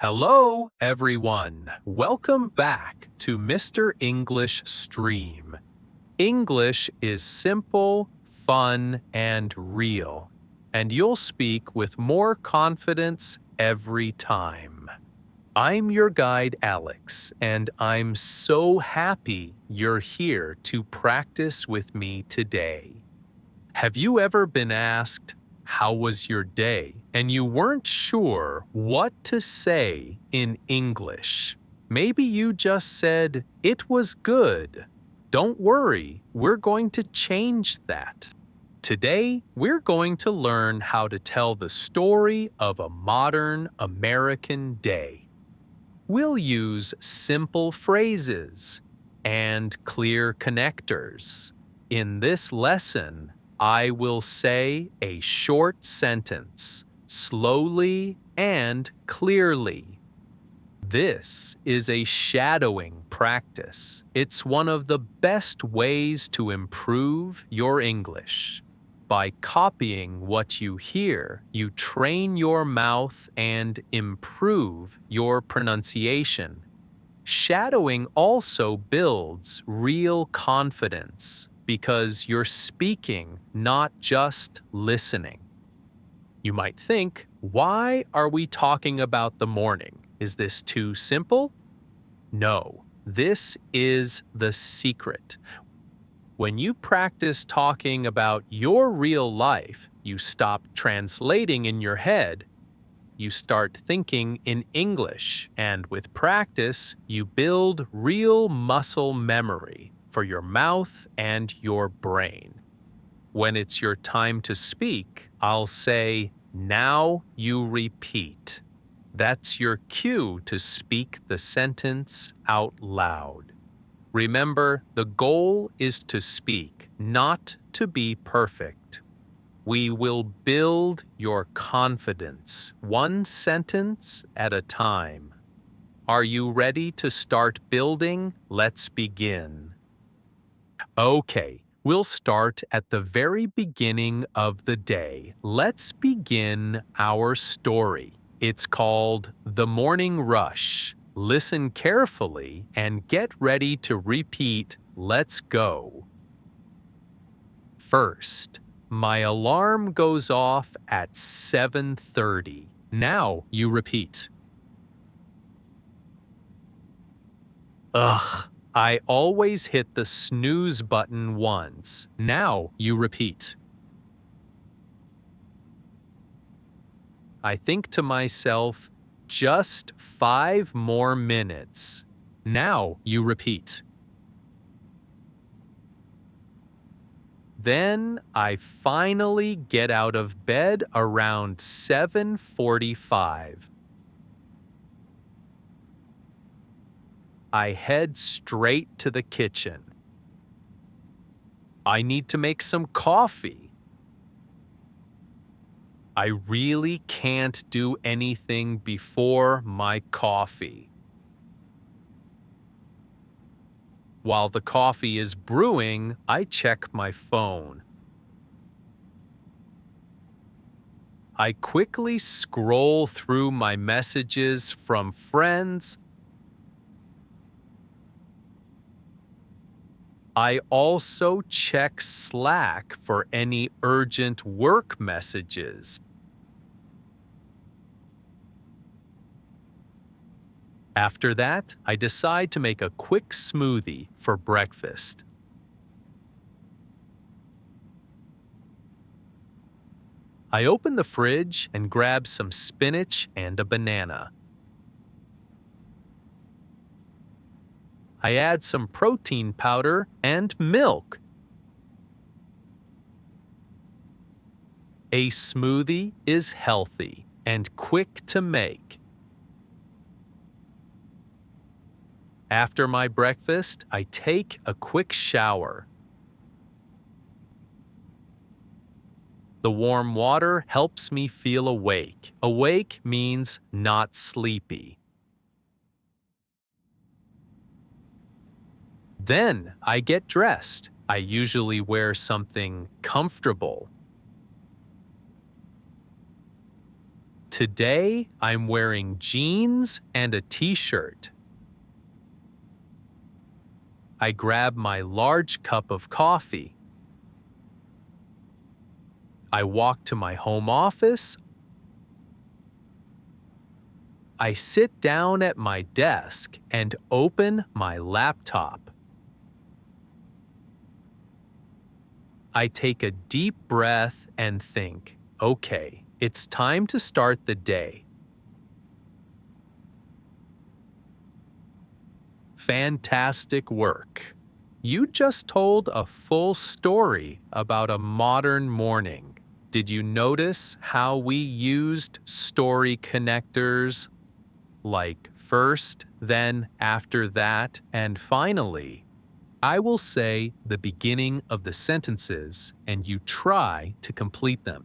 Hello, everyone. Welcome back to Mr. English Stream. English is simple, fun, and real, and you'll speak with more confidence every time. I'm your guide, Alex, and I'm so happy you're here to practice with me today. Have you ever been asked, "How was your day?" and you weren't sure what to say in English? Maybe you just said, "It was good." Don't worry, we're going to change that. Today, we're going to learn how to tell the story of a modern American day. We'll use simple phrases and clear connectors. In this lesson, I will say a short sentence, slowly and clearly. This is a shadowing practice. It's one of the best ways to improve your English. By copying what you hear, you train your mouth and improve your pronunciation. Shadowing also builds real confidence because you're speaking, not just listening. You might think, why are we talking about the morning? Is this too simple? No, this is the secret. When you practice talking about your real life, you stop translating in your head. You start thinking in English, and with practice, you build real muscle memory for your mouth and your brain. When it's your time to speak, I'll say, "Now you repeat." That's your cue to speak the sentence out loud. Remember, the goal is to speak, not to be perfect. We will build your confidence, one sentence at a time. Are you ready to start building? Let's begin. Okay, we'll start at the very beginning of the day. Let's begin our story. It's called The Morning Rush. Listen carefully and get ready to repeat, "Let's go." First, my alarm goes off at 7:30. Now you repeat. Ugh, I always hit the snooze button once. Now you repeat. I think to myself, just 5 more minutes. Now you repeat. Then I finally get out of bed around 7:45. I head straight to the kitchen. I need to make some coffee. I really can't do anything before my coffee. While the coffee is brewing, I check my phone. I quickly scroll through my messages from friends. I also check Slack for any urgent work messages. After that, I decide to make a quick smoothie for breakfast. I open the fridge and grab some spinach and a banana. I add some protein powder and milk. A smoothie is healthy and quick to make. After my breakfast, I take a quick shower. The warm water helps me feel awake. Awake means not sleepy. Then I get dressed. I usually wear something comfortable. Today, I'm wearing jeans and a t-shirt. I grab my large cup of coffee. I walk to my home office. I sit down at my desk and open my laptop. I take a deep breath and think, okay, it's time to start the day. Fantastic work. You just told a full story about a modern morning. Did you notice how we used story connectors like first, then, after that, and finally? I will say the beginning of the sentences and you try to complete them.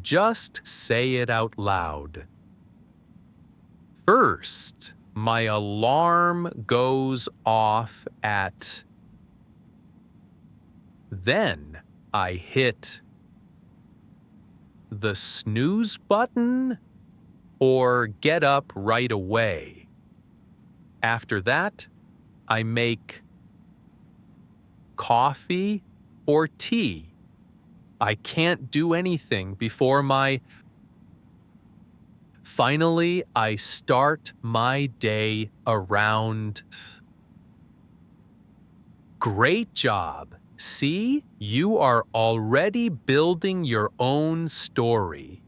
Just say it out loud. First, my alarm goes off at. Then I hit the snooze button or get up right away. After that, I make coffee or tea. I can't do anything before my. Finally, I start my day around. Great job. See, you are already building your own story.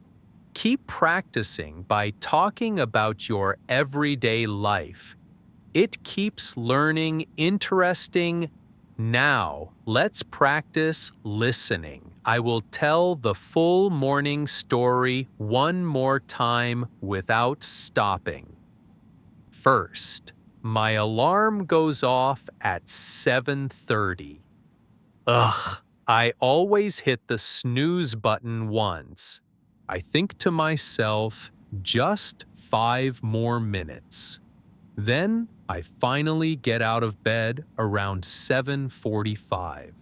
Keep practicing by talking about your everyday life. It keeps learning interesting. Now, let's practice listening. I will tell the full morning story one more time without stopping. First, my alarm goes off at 7:30. Ugh, I always hit the snooze button once. I think to myself, just 5 more minutes. Then I finally get out of bed around 7:45.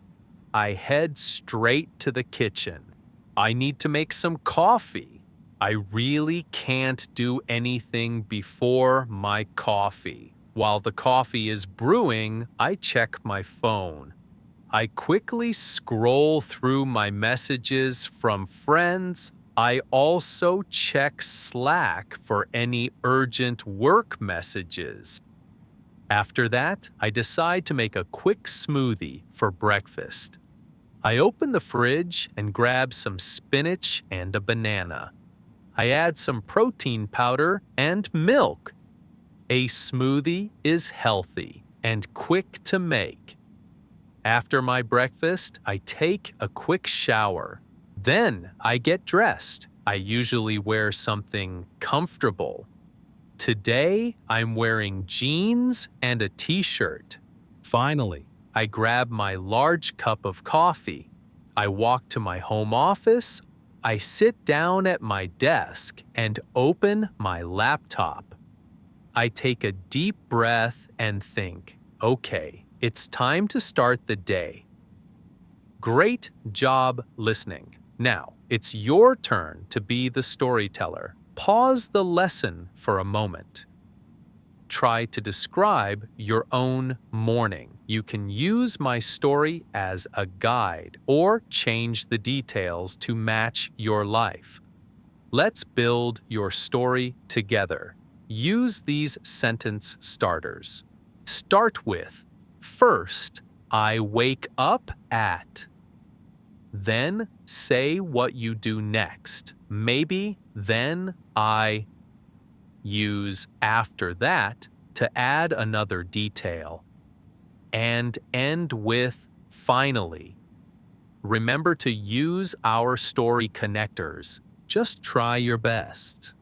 I head straight to the kitchen. I need to make some coffee. I really can't do anything before my coffee. While the coffee is brewing, I check my phone. I quickly scroll through my messages from friends. I also check Slack for any urgent work messages. After that, I decide to make a quick smoothie for breakfast. I open the fridge and grab some spinach and a banana. I add some protein powder and milk. A smoothie is healthy and quick to make. After my breakfast, I take a quick shower. Then I get dressed. I usually wear something comfortable. Today, I'm wearing jeans and a t-shirt. Finally, I grab my large cup of coffee. I walk to my home office. I sit down at my desk and open my laptop. I take a deep breath and think, okay, it's time to start the day. Great job listening. Now, it's your turn to be the storyteller. Pause the lesson for a moment. Try to describe your own morning. You can use my story as a guide or change the details to match your life. Let's build your story together. Use these sentence starters. Start with, first, I wake up at. Then say what you do next. Maybe then I use after that to add another detail. And end with finally. Remember to use our story connectors. Just try your best.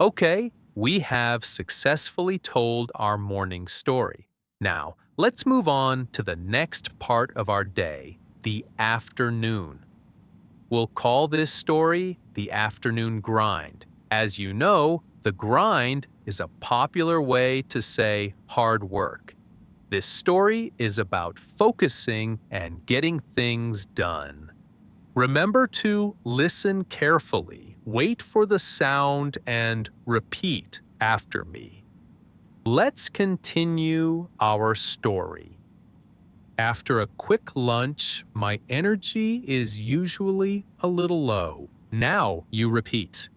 Okay, we have successfully told our morning story. Now, let's move on to the next part of our day, the afternoon. We'll call this story the afternoon grind. As you know, the grind is a popular way to say hard work. This story is about focusing and getting things done. Remember to listen carefully wait for the sound and repeat after me. Let's continue our story. After a quick lunch, my energy is usually a little low. Now you repeat.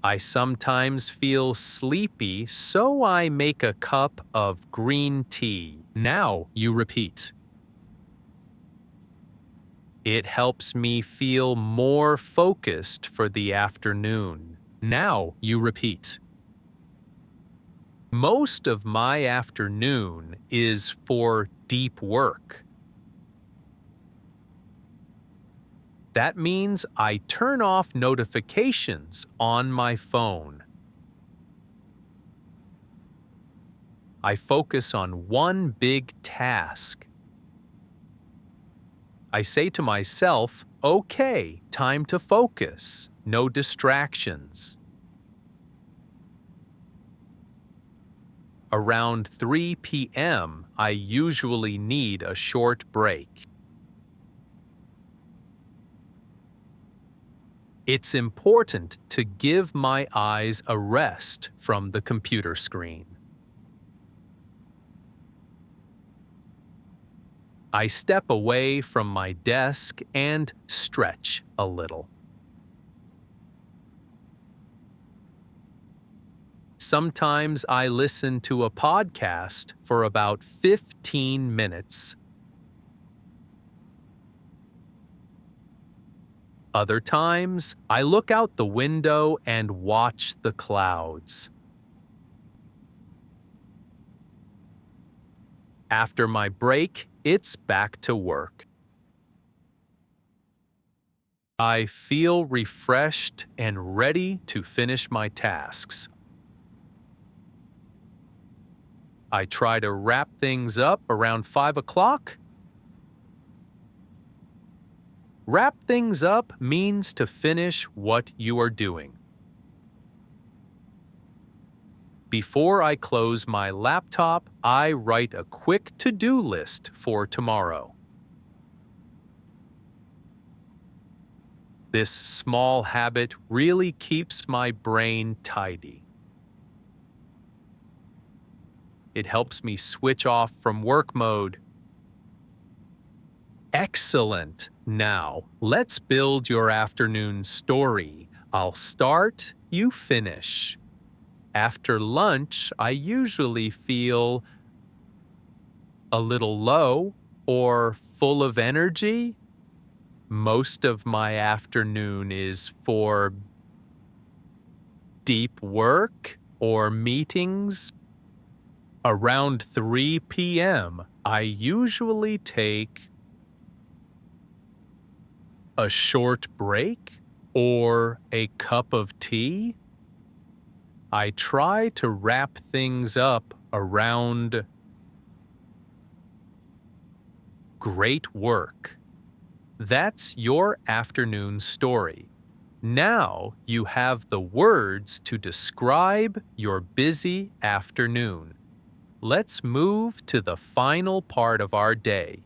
I sometimes feel sleepy, so I make a cup of green tea. Now you repeat. It helps me feel more focused for the afternoon. Now you repeat. Most of my afternoon is for deep work. That means I turn off notifications on my phone. I focus on one big task. I say to myself, okay, time to focus, no distractions. Around 3 p.m., I usually need a short break. It's important to give my eyes a rest from the computer screen. I step away from my desk and stretch a little. Sometimes I listen to a podcast for about 15 minutes. Other times, I look out the window and watch the clouds. After my break, it's back to work. I feel refreshed and ready to finish my tasks. I try to wrap things up around 5 o'clock. Wrap things up means to finish what you are doing. Before I close my laptop, I write a quick to-do list for tomorrow. This small habit really keeps my brain tidy. It helps me switch off from work mode. Excellent! Now, let's build your afternoon story. I'll start, you finish. After lunch, I usually feel a little low or full of energy. Most of my afternoon is for deep work or meetings. Around 3 p.m., I usually take a short break or a cup of tea. I try to wrap things up around great work. That's your afternoon story. Now you have the words to describe your busy afternoon. Let's move to the final part of our day.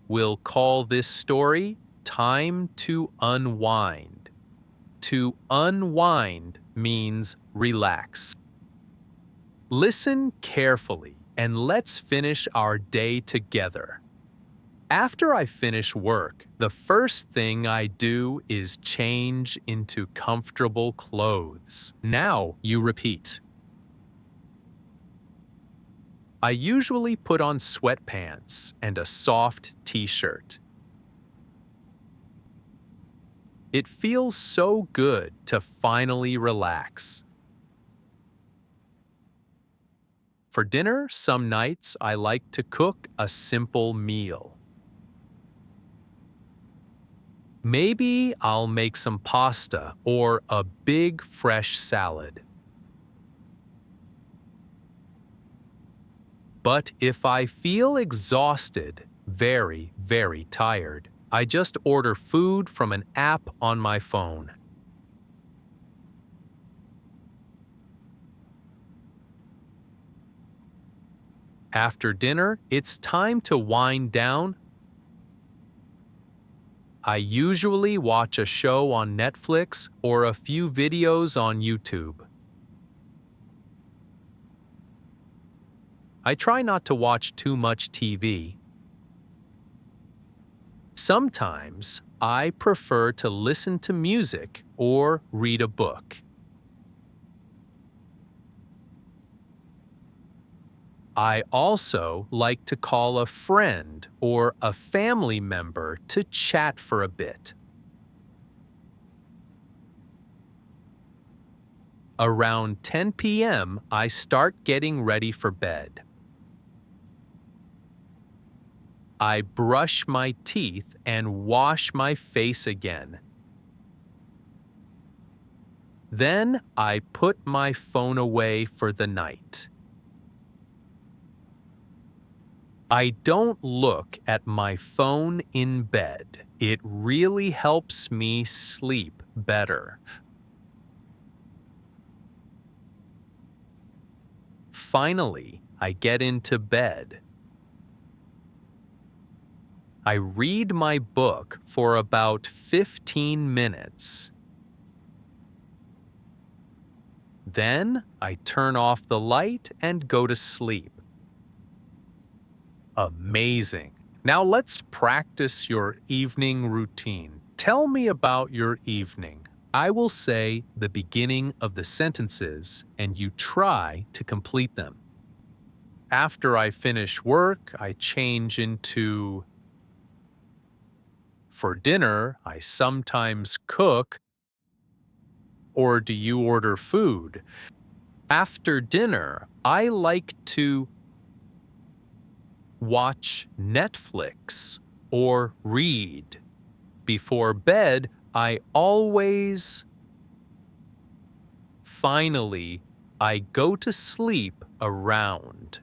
We'll call this story Time to Unwind. To unwind means relax. Listen carefully and let's finish our day together. After I finish work, the first thing I do is change into comfortable clothes. Now you repeat. I usually put on sweatpants and a soft t-shirt. It feels so good to finally relax. For dinner, some nights I like to cook a simple meal. Maybe I'll make some pasta or a big fresh salad. But if I feel exhausted, very, very tired, I just order food from an app on my phone. After dinner, it's time to wind down. I usually watch a show on Netflix or a few videos on YouTube. I try not to watch too much TV. Sometimes I prefer to listen to music or read a book. I also like to call a friend or a family member to chat for a bit. Around 10 p.m., I start getting ready for bed. I brush my teeth and wash my face again. Then I put my phone away for the night. I don't look at my phone in bed. It really helps me sleep better. Finally, I get into bed. I read my book for about 15 minutes. Then I turn off the light and go to sleep. Amazing. Now let's practice your evening routine. Tell me about your evening. I will say the beginning of the sentences and you try to complete them. After I finish work, I change into for dinner, I sometimes cook. Or do you order food? After dinner, I like to watch Netflix or read. Before bed, I always... Finally, I go to sleep around.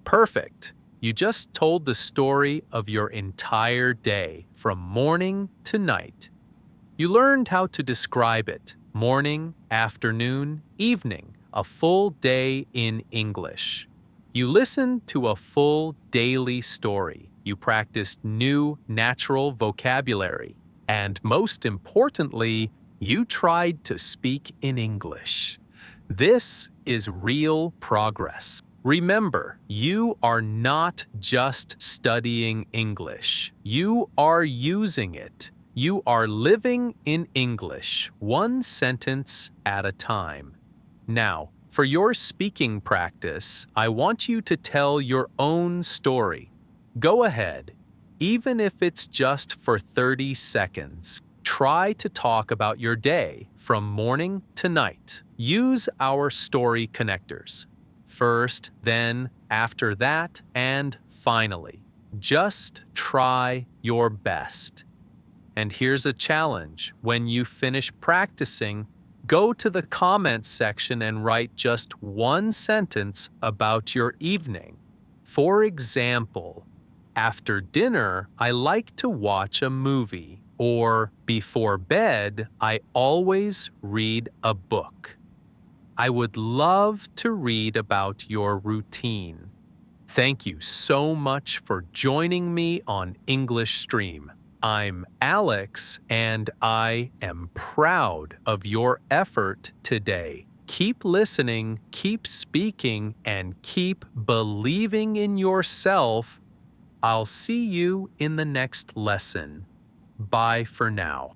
Perfect. You just told the story of your entire day, from morning to night. You learned how to describe it, morning, afternoon, evening, a full day in English. You listened to a full daily story. You practiced new natural vocabulary. And most importantly, you tried to speak in English. This is real progress. Remember, you are not just studying English. You are using it. You are living in English, one sentence at a time. Now, for your speaking practice, I want you to tell your own story. Go ahead, even if it's just for 30 seconds. Try to talk about your day from morning to night. Use our story connectors. First, then, after that, and finally. Just try your best. And here's a challenge. When you finish practicing, go to the comments section and write just one sentence about your evening. For example, after dinner, I like to watch a movie. Or before bed, I always read a book. I would love to read about your routine. Thank you so much for joining me on English Stream. I'm Alex, and I am proud of your effort today. Keep listening, keep speaking, and keep believing in yourself. I'll see you in the next lesson. Bye for now.